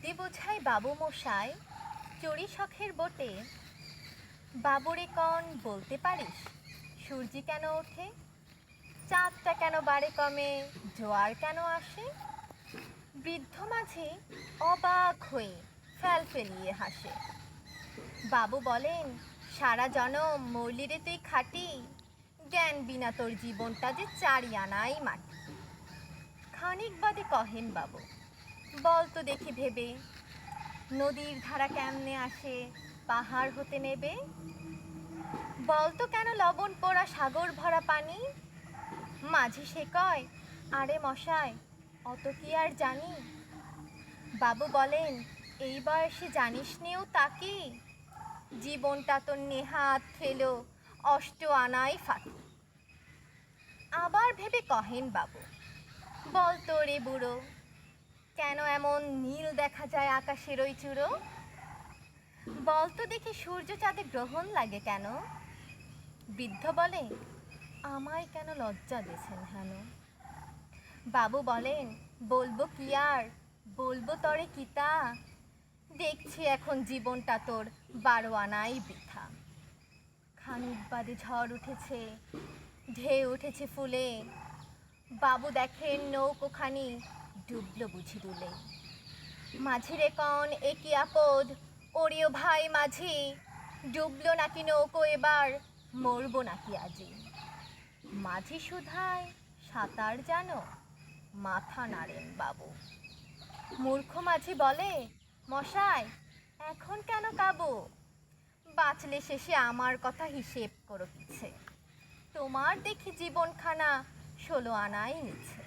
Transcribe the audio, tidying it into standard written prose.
বুদ্ধি বোঝাই বাবু মশাই চড়ি শখের বোটে। বাবুরে কন বলতে পারিস, সূর্যি কেন ওঠে, চাঁদটা কেন বাড়ে কমে, জোয়ার কেন আসে? বৃদ্ধ মাঝি অবাক হয়ে ফেল ফেলিয়ে হাসে। বাবু বলেন, সারা জনম মরলি রে তুই খাটি, জ্ঞান বিনা তোর জীবনটা যে চারি আনাই মাটি। খানিক বাদে কহেন বাবু, বল তো দেখি ভেবে, নদীর ধারা কেমনে আসে পাহাড় হতে নেবে? বল তো কেন লবণ পোড়া সাগর ভরা পানি? মাঝি সে কয়, আরে মশাই অত কি আর জানি। বাবু বলেন, এই বয়সে জানিস নেও তা কি, জীবনটা তো নেহাত খেলো অষ্ট আনাই ফাঁকি। আবার ভেবে কহেন বাবু, বল তো রে বুড়ো, কেন এমন নীল দেখা যায় আকাশের ওই চূড়ো? বল তো দেখি সূর্য চাঁদে গ্রহণ লাগে কেন? বৃদ্ধ বলে, আমায় কেন লজ্জা দেছেন হেন? বাবু বলেন, বলবো কি আর, বলবো তরে কিতা, দেখছি এখন জীবনটা তোর 12 আনাই বৃথা। খানিক বাদে ঝড় উঠেছে, ঢেউ উঠেছে ফুলে, বাবু দেখেন নৌকোখানি ডুবলো বুঝি দুলে। মাঝিরে কন এ কি আপদ, ওরিও ভাই মাঝি, ডুবলো নাকি নৌকো এবার, মরবো নাকি আজি? মাঝি শুধায়, সাঁতার জানো? মাথা নাড়েন বাবু। মূর্খ মাঝি বলে, মশাই এখন কেন কাবু, বাঁচলে শেষে আমার কথা হিসেব করো পিছে, তোমার দেখি জীবনখানা 16 আনাই নিচ্ছে।